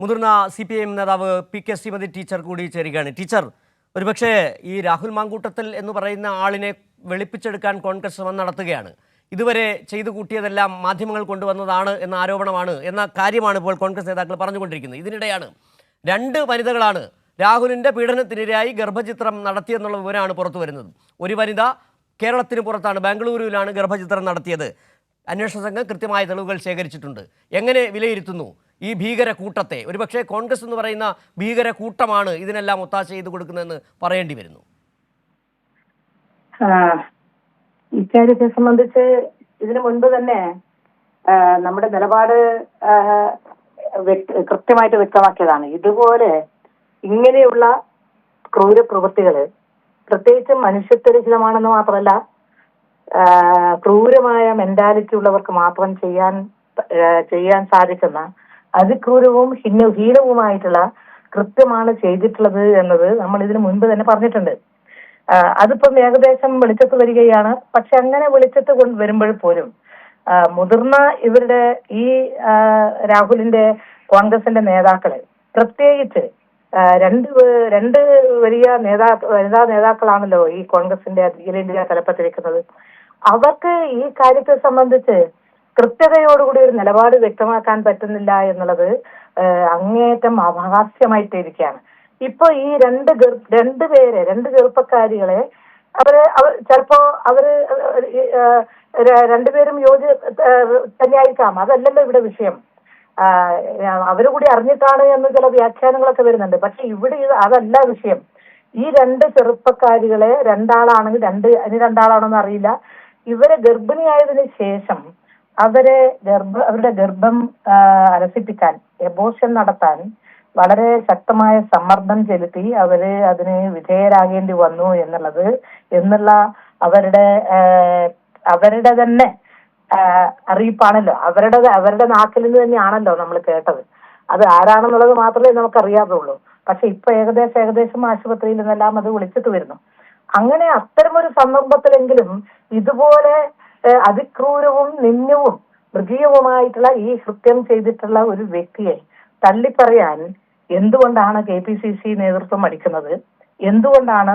മുതിർന്ന CPIM നേതാവ് PK Shrimati teacher കൂടി ചേരുകയാണ്. ടീച്ചർ, ഒരുപക്ഷെ ഈ രാഹുൽ മാങ്കൂട്ടത്തിൽ എന്ന് പറയുന്ന ആളിനെ വെളുപ്പിച്ചെടുക്കാൻ കോൺഗ്രസ് ശ്രമം നടത്തുകയാണ്. ഇതുവരെ ചെയ്തു കൂട്ടിയതെല്ലാം മാധ്യമങ്ങൾ കൊണ്ടുവന്നതാണ് എന്ന ആരോപണമാണ് എന്ന കാര്യമാണ് ഇപ്പോൾ കോൺഗ്രസ് നേതാക്കൾ പറഞ്ഞുകൊണ്ടിരിക്കുന്നത്. ഇതിനിടെയാണ് 2 വനിതകളാണ് രാഹുലിൻ്റെ പീഡനത്തിനിരയായി ഗർഭചിത്രം നടത്തിയെന്നുള്ള വിവരമാണ് പുറത്തു വരുന്നത്. ഒരു വനിത കേരളത്തിന് പുറത്താണ്, ബാംഗ്ലൂരുവിലാണ് ഗർഭചിത്രം നടത്തിയത്. അന്വേഷണ സംഘം കൃത്യമായ തെളിവുകൾ ശേഖരിച്ചിട്ടുണ്ട്. എങ്ങനെ വിലയിരുത്തുന്നു ഈ ഭീകര കൂട്ടത്തെ? ഒരുപക്ഷെ കോൺഗ്രസ് എന്ന് പറയുന്ന ഭീകര കൂട്ടമാണ് ഇതിനെല്ലാം ഒത്താശ ചെയ്ത് കൊടുക്കുന്നതെന്ന് പറയേണ്ടി വരുന്നു. ഇക്കാര്യത്തെ സംബന്ധിച്ച് ഇതിനു മുൻപ് തന്നെ നമ്മുടെ നിലപാട് കൃത്യമായിട്ട് വ്യക്തമാക്കിയതാണ്. ഇതുപോലെ ഇങ്ങനെയുള്ള ക്രൂര പ്രവൃത്തികള് പ്രത്യേകിച്ചും മനുഷ്യത്വരഹിതമാണെന്ന് മാത്രമല്ല, ക്രൂരമായ മെന്റാലിറ്റി ഉള്ളവർക്ക് മാത്രം ചെയ്യാൻ സാധിക്കുന്ന അതിക്രൂരവും ഹീനവുമായിട്ടുള്ള കൃത്യമാണ് ചെയ്തിട്ടുള്ളത് എന്നത് നമ്മൾ ഇതിനു മുൻപ് തന്നെ പറഞ്ഞിട്ടുണ്ട്. അതിപ്പം ഏകദേശം വെളിച്ചത്ത് വരികയാണ്. പക്ഷെ അങ്ങനെ വെളിച്ചത്ത് വരുമ്പോൾ പോലും മുതിർന്ന ഇവരുടെ ഈ രാഹുലിന്റെ കോൺഗ്രസിന്റെ നേതാക്കള്, പ്രത്യേകിച്ച് രണ്ട് വലിയ വനിതാ നേതാക്കളാണല്ലോ ഈ കോൺഗ്രസിന്റെ അഖിലേന്ത്യാ തലപ്പത്തിരിക്കുന്നത്. അവർക്ക് ഈ കാര്യത്തെ സംബന്ധിച്ച് കൃത്യതയോടുകൂടി ഒരു നിലപാട് വ്യക്തമാക്കാൻ പറ്റുന്നില്ല എന്നുള്ളത് അങ്ങേയറ്റം അപഹാസ്യമായിട്ടിരിക്കുകയാണ്. ഇപ്പൊ ഈ രണ്ട് ചെറുപ്പക്കാരികളെ ചിലപ്പോ രണ്ടുപേരും തന്നെയായിരിക്കാം. അതല്ലല്ലോ ഇവിടെ വിഷയം. അവര് കൂടി അറിഞ്ഞിട്ടാണ് എന്ന് ചില വ്യാഖ്യാനങ്ങളൊക്കെ വരുന്നുണ്ട്. പക്ഷെ ഇവിടെ അതല്ല വിഷയം. ഈ 2 ചെറുപ്പക്കാരികളെ രണ്ടാളാണെങ്കിൽ രണ്ടാളാണെന്ന് അറിയില്ല. ഇവരെ ഗർഭിണിയായതിനു ശേഷം അവരുടെ ഗർഭം അലസിപ്പിക്കാൻ, എബോർഷൻ നടത്താൻ വളരെ ശക്തമായ സമ്മർദ്ദം ചെലുത്തി അവര് അതിന് വിധേയരാകേണ്ടി വന്നു എന്നുള്ള അവരുടെ തന്നെ അറിയിപ്പാണല്ലോ. അവരുടെ നാക്കിൽ നിന്ന് തന്നെയാണല്ലോ നമ്മൾ കേട്ടത്. അത് ആരാണെന്നുള്ളത് മാത്രമേ നമുക്കറിയാതുള്ളൂ. പക്ഷെ ഇപ്പൊ ഏകദേശം ആശുപത്രിയിൽ നിന്നെല്ലാം അത് വിളിച്ചിട്ട് വരുന്നു. അങ്ങനെ അത്തരമൊരു സന്ദർഭത്തിലെങ്കിലും ഇതുപോലെ അതിക്രൂരവും നിന്ദ്യവും മൃഗീയവുമായിട്ടുള്ള ഈ കൃത്യം ചെയ്തിട്ടുള്ള ഒരു വ്യക്തിയെ തള്ളിപ്പറയാൻ എന്തുകൊണ്ടാണ് KPCC നേതൃത്വം മടിക്കുന്നത്? എന്തുകൊണ്ടാണ്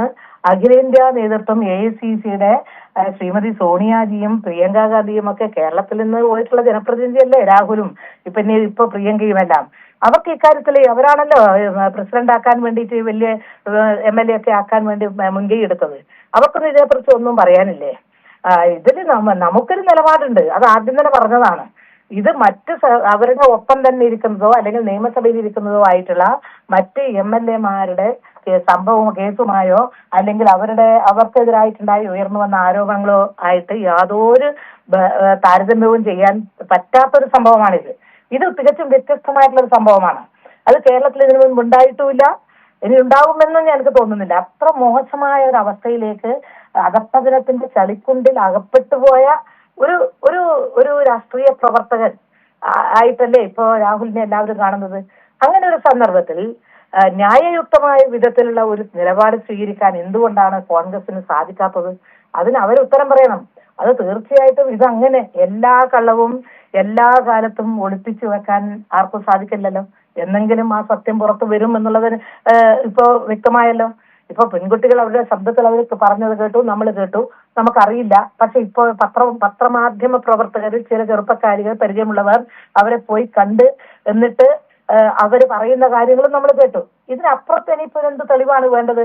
അഖിലേന്ത്യാ നേതൃത്വം AICCയുടെ ശ്രീമതി സോണിയാജിയും പ്രിയങ്ക ഗാന്ധിയും ഒക്കെ കേരളത്തിൽ നിന്ന് പോയിട്ടുള്ള ജനപ്രതിനിധിയല്ലേ രാഹുലും ഇപ്പൊ പ്രിയങ്കയുമെല്ലാം? അവർക്ക് ഇക്കാര്യത്തിൽ അവരാണല്ലോ പ്രസിഡന്റ് ആക്കാൻ വേണ്ടിയിട്ട് വലിയ MLA ഒക്കെ ആക്കാൻ വേണ്ടി മുൻകൈ എടുത്തത്. അവർക്കൊന്നും ഇതേക്കുറിച്ച് ഒന്നും പറയാനില്ലേ? ഇതിൽ നമുക്കൊരു നിലപാടുണ്ട്. അത് ആദ്യം തന്നെ പറഞ്ഞതാണ്. ഇത് അവരുടെ ഒപ്പം തന്നെ ഇരിക്കുന്നതോ അല്ലെങ്കിൽ നിയമസഭയിൽ ഇരിക്കുന്നതോ ആയിട്ടുള്ള മറ്റ് MLA-മാരുടെ കേസുമായോ അല്ലെങ്കിൽ അവർക്കെതിരായിട്ടുണ്ടായി ഉയർന്നു വന്ന ആരോപണങ്ങളോ ആയിട്ട് യാതൊരു താരതമ്യവും ചെയ്യാൻ പറ്റാത്തൊരു സംഭവമാണിത്. ഇത് തികച്ചും വ്യത്യസ്തമായിട്ടുള്ള ഒരു സംഭവമാണ്. അത് കേരളത്തിൽ ഇതിനു മുൻപ് ഉണ്ടായിട്ടുമില്ല, ഇനി ഉണ്ടാകുമെന്നും എനിക്ക് തോന്നുന്നില്ല. അത്ര മോശമായ ഒരു അവസ്ഥയിലേക്ക് അധപ്പതനത്തിന്റെ ചളിക്കുണ്ടിൽ അകപ്പെട്ടുപോയ ഒരു രാഷ്ട്രീയ പ്രവർത്തകൻ ആയിട്ടല്ലേ ഇപ്പോ രാഹുലിനെ എല്ലാവരും കാണുന്നത്. അങ്ങനെ ഒരു സന്ദർഭത്തിൽ ന്യായയുക്തമായ വിധത്തിലുള്ള ഒരു നിലപാട് സ്വീകരിക്കാൻ എന്തുകൊണ്ടാണ് കോൺഗ്രസിന് സാധിക്കാത്തത്? അതിന് അവർ ഉത്തരം പറയണം. അത് തീർച്ചയായിട്ടും ഇതങ്ങനെ എല്ലാ കള്ളവും എല്ലാ കാലത്തും ഒളിപ്പിച്ചു വെക്കാൻ ആർക്കും സാധിക്കില്ലല്ലോ. എന്നെങ്കിലും ആ സത്യം പുറത്തു വരും എന്നുള്ളതിന് ഇപ്പോ വ്യക്തമായല്ലോ. ഇപ്പൊ പെൺകുട്ടികൾ അവരുടെ ശബ്ദത്തിൽ അവർ പറഞ്ഞത് കേട്ടു, നമ്മൾ കേട്ടു, നമുക്കറിയില്ല. പക്ഷെ ഇപ്പോ പത്രമാധ്യമ പ്രവർത്തകർ, ചില ചെറുപ്പക്കാരികൾ, പരിചയമുള്ളവർ അവരെ പോയി കണ്ട് എന്നിട്ട് അവര് പറയുന്ന കാര്യങ്ങളും നമ്മൾ കേട്ടു. ഇതിനപ്പുറത്ത് ഇനിയിപ്പോ എന്ത് തെളിവാണ് വേണ്ടത്?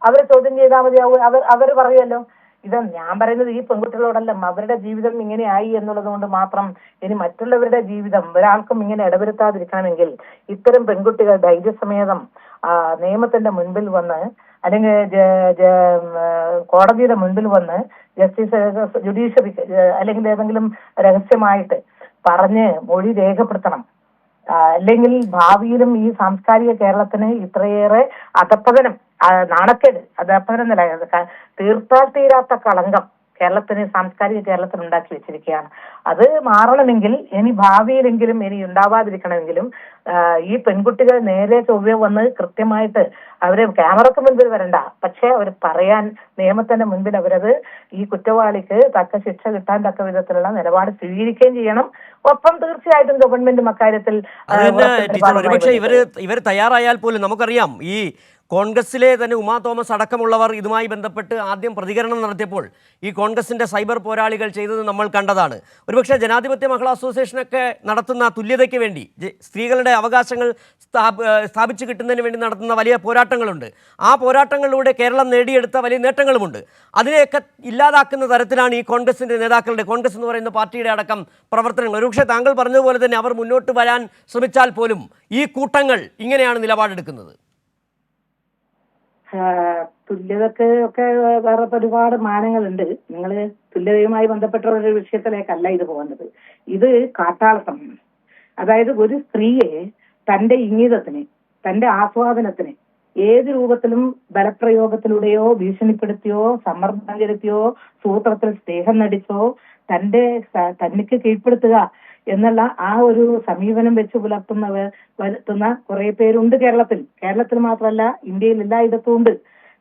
അവരെ ചോദ്യം ചെയ്താൽ മതിയാവും. അവര് പറയുമല്ലോ. ഇത് ഞാൻ പറയുന്നത് ഈ പെൺകുട്ടികളോടല്ല, അവരുടെ ജീവിതം ഇങ്ങനെ ആയി എന്നുള്ളത് കൊണ്ട് മാത്രം ഇനി മറ്റുള്ളവരുടെ ജീവിതം ഒരാൾക്കും ഇങ്ങനെ ഇടവരുത്താതിരിക്കണമെങ്കിൽ ഇത്തരം പെൺകുട്ടികൾ ധൈര്യസമേതം നിയമത്തിന്റെ മുൻപിൽ വന്ന് അല്ലെങ്കിൽ കോടതിയുടെ മുൻപിൽ വന്ന് ജുഡീഷ്യറി അല്ലെങ്കിൽ ഏതെങ്കിലും രഹസ്യമായിട്ട് പറഞ്ഞ് മൊഴി രേഖപ്പെടുത്തണം. അല്ലെങ്കിൽ ഭാവിയിലും ഈ സാംസ്കാരിക കേരളത്തിന് ഇത്രയേറെ നാണക്കേട്, അധപ്പതനം നില തീർത്താൽ തീരാത്ത കളങ്കം കേരളത്തിന്, സാംസ്കാരിക കേരളത്തിന് ഉണ്ടാക്കി വെച്ചിരിക്കുകയാണ്. അത് മാറണമെങ്കിൽ, ഇനി ഭാവിയിലെങ്കിലും, ഇനി ഉണ്ടാവാതിരിക്കണമെങ്കിലും ഈ പെൺകുട്ടികൾ നേരെ ചൊവ്വെ വന്ന് കൃത്യമായിട്ട് അവര് ക്യാമറക്ക് മുൻപിൽ വരണ്ട, പക്ഷെ അവർ പറയാൻ, നിയമത്തിന്റെ മുൻപിൽ അവരത് ഈ കുറ്റവാളിക്ക് തക്ക ശിക്ഷ കിട്ടാൻ തക്ക വിധത്തിലുള്ള നിലപാട് സ്വീകരിക്കുകയും ചെയ്യണം. ഒപ്പം തീർച്ചയായിട്ടും ഗവൺമെന്റും അക്കാര്യത്തിൽ അത് തന്നെ ടീച്ചർ. ഒരുപക്ഷെ ഇവർ തയ്യാറായാൽ പോലും നമുക്കറിയാം, ഈ കോൺഗ്രസിലെ തന്നെ ഉമാ തോമസ് അടക്കമുള്ളവർ ഇതുമായി ബന്ധപ്പെട്ട് ആദ്യം പ്രതികരണം നടത്തിയപ്പോൾ ഈ കോൺഗ്രസിൻ്റെ സൈബർ പോരാളികൾ ചെയ്തത് നമ്മൾ കണ്ടതാണ്. ഒരുപക്ഷെ ജനാധിപത്യ മഹിളാ അസോസിയേഷനൊക്കെ നടത്തുന്ന തുല്യതയ്ക്ക് വേണ്ടി, സ്ത്രീകളുടെ അവകാശങ്ങൾ സ്ഥാപിച്ചു കിട്ടുന്നതിന് വേണ്ടി നടത്തുന്ന വലിയ പോരാട്ടങ്ങളുണ്ട്. ആ പോരാട്ടങ്ങളിലൂടെ കേരളം നേടിയെടുത്ത വലിയ നേട്ടങ്ങളുമുണ്ട്. അതിനെയൊക്കെ ഇല്ലാതാക്കുന്ന തരത്തിലാണ് ഈ കോൺഗ്രസിൻ്റെ നേതാക്കളുടെ, കോൺഗ്രസ് എന്ന് പറയുന്ന പാർട്ടിയുടെ അടക്കം പ്രവർത്തനങ്ങൾ. ഒരുപക്ഷെ താങ്കൾ പറഞ്ഞതുപോലെ തന്നെ അവർ മുന്നോട്ട് വരാൻ ശ്രമിച്ചാൽ പോലും ഈ കൂട്ടങ്ങൾ ഇങ്ങനെയാണ് നിലപാടെടുക്കുന്നത്. തുല്യതക്ക് ഒക്കെ വേറെ ഒരുപാട് മാനങ്ങളുണ്ട്. നിങ്ങൾ തുല്യതയുമായി ബന്ധപ്പെട്ട ഒരു വിഷയത്തിലേക്കല്ല ഇത് പോകുന്നത്. ഇത് കാട്ടാളത്തമാണ്. അതായത് ഒരു സ്ത്രീയെ തന്റെ ഇംഗിതത്തിന്, തന്റെ ആസ്വാദനത്തിന് ഏത് രൂപത്തിലും ബലപ്രയോഗത്തിലൂടെയോ ഭീഷണിപ്പെടുത്തിയോ സമ്മർദ്ദം ചെലുത്തിയോ സൂത്രത്തിൽ സ്നേഹം നടിച്ചോ തനിക്ക് കീഴ്പ്പെടുത്തുക എന്നുള്ള ആ ഒരു സമീപനം വെച്ച് വരുത്തുന്ന കുറെ പേരുണ്ട് കേരളത്തിൽ മാത്രമല്ല, ഇന്ത്യയിൽ എല്ലായിടത്തും ഉണ്ട്.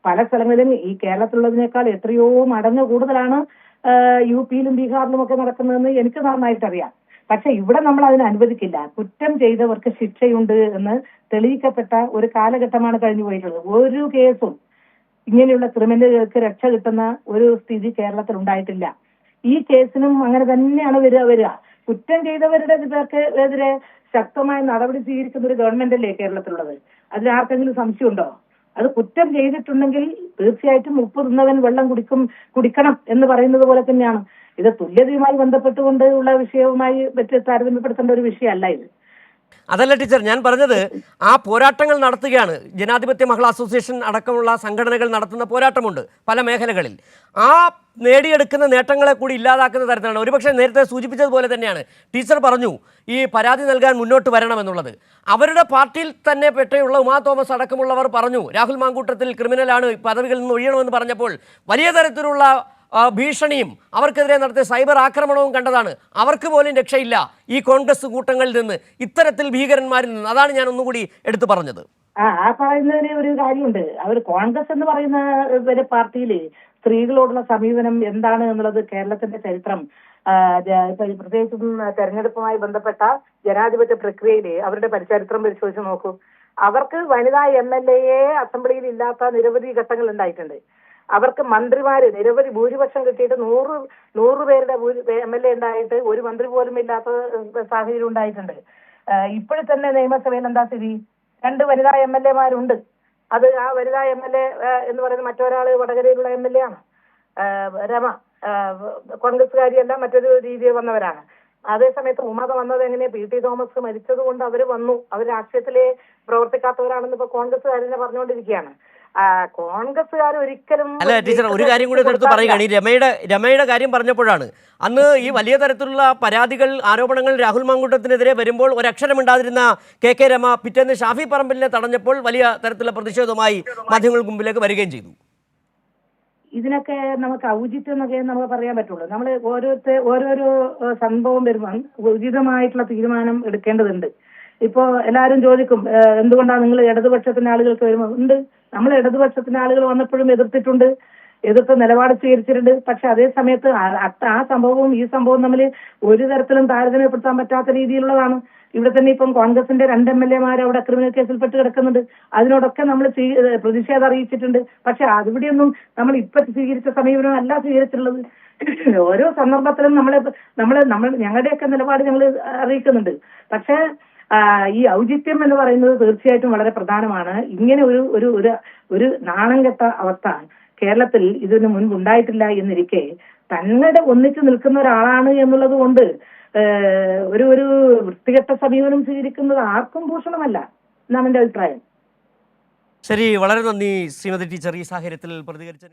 പല സ്ഥലങ്ങളിലും ഈ കേരളത്തിലുള്ളതിനേക്കാൾ എത്രയോ മടങ്ങ് കൂടുതലാണ് യുപിയിലും ബീഹാറിലും ഒക്കെ നടക്കുന്നതെന്ന് എനിക്ക് നന്നായിട്ടറിയാം. പക്ഷെ ഇവിടെ നമ്മൾ അതിന് അനുവദിക്കില്ല. കുറ്റം ചെയ്തവർക്ക് ശിക്ഷയുണ്ട് എന്ന് തെളിയിക്കപ്പെട്ട ഒരു കാലഘട്ടമാണ് കഴിഞ്ഞു പോയിട്ടുള്ളത്. ഒരു കേസും ഇങ്ങനെയുള്ള ക്രിമിനലുകൾക്ക് രക്ഷ കിട്ടുന്ന ഒരു സ്ഥിതി കേരളത്തിൽ ഉണ്ടായിട്ടില്ല. ഈ കേസിനും അങ്ങനെ തന്നെയാണ് വരിക. കുറ്റം ചെയ്തവരുടെ എതിരെ ശക്തമായ നടപടി സ്വീകരിക്കുന്ന ഒരു ഗവൺമെന്റ് അല്ലേ കേരളത്തിലുള്ളത്? അതിലാർക്കെങ്കിലും സംശയമുണ്ടോ? അത് കുറ്റം ചെയ്തിട്ടുണ്ടെങ്കിൽ തീർച്ചയായിട്ടും ഉപ്പ് തിന്നവൻ വെള്ളം കുടിക്കണം എന്ന് പറയുന്നത് പോലെ തന്നെയാണ്. ഇത് തുല്യതയുമായി ബന്ധപ്പെട്ടുകൊണ്ട് ഉള്ള വിഷയവുമായി താരതമ്യപ്പെടുത്തേണ്ട ഒരു വിഷയമല്ല ഇത്. അതല്ല ടീച്ചർ, ഞാൻ പറഞ്ഞത് ആ പോരാട്ടങ്ങൾ നടത്തുകയാണ്. ജനാധിപത്യ മഹിളാ അസോസിയേഷൻ അടക്കമുള്ള സംഘടനകൾ നടത്തുന്ന പോരാട്ടമുണ്ട് പല മേഖലകളിൽ. ആ നേടിയെടുക്കുന്ന നേട്ടങ്ങളെ കൂടി ഇല്ലാതാക്കുന്ന തരത്തിലാണ്. ഒരുപക്ഷെ നേരത്തെ സൂചിപ്പിച്ചതുപോലെ തന്നെയാണ് ടീച്ചർ പറഞ്ഞു ഈ പരാതി നൽകാൻ മുന്നോട്ട് വരണമെന്നുള്ളത്. അവരുടെ പാർട്ടിയിൽ തന്നെ പെട്ടയുള്ള ഉമാ തോമസ് അടക്കമുള്ളവർ പറഞ്ഞു രാഹുൽ മാങ്കൂട്ടത്തിൽ ക്രിമിനലാണ്, പദവികളിൽ നിന്ന് ഒഴിയണമെന്ന് പറഞ്ഞപ്പോൾ വലിയ തരത്തിലുള്ള ഭീഷണിയും അവർക്കെതിരെ നടത്തിയ സൈബർ ആക്രമണവും കണ്ടതാണ്. അവർക്ക് പോലും രക്ഷയില്ല ഈ കോൺഗ്രസ് കൂട്ടങ്ങളിൽ നിന്ന്, ഇത്തരത്തിൽ ഭീകരന്മാരിൽ നിന്ന്. അതാണ് ഞാൻ ഒന്നുകൂടി എടുത്തു പറഞ്ഞത്. ആ പറയുന്നതിന് ഒരു കാര്യമുണ്ട്. അവർ കോൺഗ്രസ് എന്ന് പറയുന്ന പാർട്ടിയിൽ സ്ത്രീകളോടുള്ള സമീപനം എന്താണ് എന്നുള്ളത് കേരളത്തിന്റെ ചരിത്രം, പ്രത്യേകിച്ചും തെരഞ്ഞെടുപ്പുമായി ബന്ധപ്പെട്ട ജനാധിപത്യ പ്രക്രിയയില് അവരുടെ ചരിത്രം പരിശോധിച്ച് നോക്കൂ. അവർക്ക് വനിതാ MLA അസംബ്ലിയിൽ ഇല്ലാത്ത നിരവധി ഘട്ടങ്ങൾ ഉണ്ടായിട്ടുണ്ട്. അവർക്ക് മന്ത്രിമാര് നിരവധി ഭൂരിപക്ഷം കിട്ടിയിട്ട് 100 പേരുടെ MLA ഉണ്ടായിട്ട് ഒരു മന്ത്രി പോലും ഇല്ലാത്ത സാഹചര്യം ഉണ്ടായിട്ടുണ്ട്. ഇപ്പോഴും തന്നെ നിയമസഭയിൽ എന്താ സ്ഥിതി? 2 വനിതാ MLA മാരുണ്ട്. അത് ആ വനിതാ MLA എന്ന് പറയുന്ന മറ്റൊരാള് വടകരയിലുള്ള MLA ആണ്, രമ. കോൺഗ്രസ്സുകാരിയല്ല, മറ്റൊരു രീതിയിൽ വന്നവരാണ്. അതേസമയത്ത് ഉമാത വന്നത് എങ്ങനെ? PT തോമസ് മരിച്ചത് കൊണ്ട് അവര് വന്നു. അവർ രാഷ്ട്രീയത്തിലെ പ്രവർത്തിക്കാത്തവരാണെന്ന് ഇപ്പൊ കോൺഗ്രസ്സുകാരെ പറഞ്ഞുകൊണ്ടിരിക്കുകയാണ്. കോൺഗ്രസ്സുകാർ ഒരിക്കലും അല്ല ടീച്ചർ, ഒരു കാര്യം കൂടി എടുത്ത് പറയുകയാണ്. ഈ രമയുടെ കാര്യം പറഞ്ഞപ്പോഴാണ്, അന്ന് ഈ വലിയ തരത്തിലുള്ള പരാതികൾ, ആരോപണങ്ങൾ രാഹുൽ മാങ്കൂട്ടത്തിനെതിരെ വരുമ്പോൾ ഒരക്ഷരമിണ്ടാതിരുന്ന KK രമ പിറ്റേന്ന് ഷാഫി പറമ്പിലിനെ തടഞ്ഞപ്പോൾ വലിയ തരത്തിലുള്ള പ്രതിഷേധവുമായി മാധ്യമങ്ങൾക്ക് മുമ്പിലേക്ക് വരികയും ചെയ്തു. ഇതിനൊക്കെ നമുക്ക് ഔചിത്യം എന്നൊക്കെ നമുക്ക് പറയാൻ പറ്റുള്ളൂ. നമ്മൾ ഓരോരോ സംഭവം വരുമ്പോൾ ഉചിതമായിട്ടുള്ള തീരുമാനം എടുക്കേണ്ടതുണ്ട്. ഇപ്പോ എല്ലാവരും ചോദിക്കും എന്തുകൊണ്ടാണ് നിങ്ങൾ ഇടതുപക്ഷത്തിന്റെ ആളുകൾക്ക് വരുമ്പോൾ? ഉണ്ട്, നമ്മൾ ഇടതുപക്ഷത്തിന്റെ ആളുകൾ വന്നപ്പോഴും എതിർത്ത് നിലപാട് സ്വീകരിച്ചിട്ടുണ്ട്. പക്ഷെ അതേ സമയത്ത് ആ സംഭവവും ഈ സംഭവവും തമ്മിൽ ഒരു തരത്തിലും താരതമ്യപ്പെടുത്താൻ പറ്റാത്ത രീതിയിലുള്ളതാണ്. ഇവിടെ തന്നെ ഇപ്പം കോൺഗ്രസിന്റെ 2 MLA മാർ അവിടെ ക്രിമിനൽ കേസിൽപ്പെട്ട് കിടക്കുന്നുണ്ട്. അതിനോടൊക്കെ നമ്മൾ പ്രതിഷേധം അറിയിച്ചിട്ടുണ്ട്. പക്ഷെ അതിവിടെയൊന്നും നമ്മൾ ഇപ്പൊ സ്വീകരിച്ച സമീപനം അല്ല സ്വീകരിച്ചിട്ടുള്ളത്. ഓരോ സന്ദർഭത്തിലും നമ്മൾ ഞങ്ങളുടെയൊക്കെ നിലപാട് ഞങ്ങൾ അറിയിക്കുന്നുണ്ട്. പക്ഷെ ഈ ഔചിത്യം എന്ന് പറയുന്നത് തീർച്ചയായിട്ടും വളരെ പ്രധാനമാണ്. ഇങ്ങനെ ഒരു നാണം കെട്ട അവസ്ഥ കേരളത്തിൽ ഇതിനു മുൻപ് ഉണ്ടായിട്ടില്ല എന്നിരിക്കെ തങ്ങളുടെ ഒന്നിച്ചു നിൽക്കുന്ന ഒരാളാണ് എന്നുള്ളത് കൊണ്ട് ഒരു വൃത്തികെട്ട സമീപനം സ്വീകരിക്കുന്നത് ആർക്കും ഭൂഷണമല്ല എന്നാണ് എൻ്റെ അഭിപ്രായം. ശരി, വളരെ നന്ദി ശ്രീമതി ടീച്ചർ ഈ സാഹചര്യത്തിൽ പ്രതികരിച്ച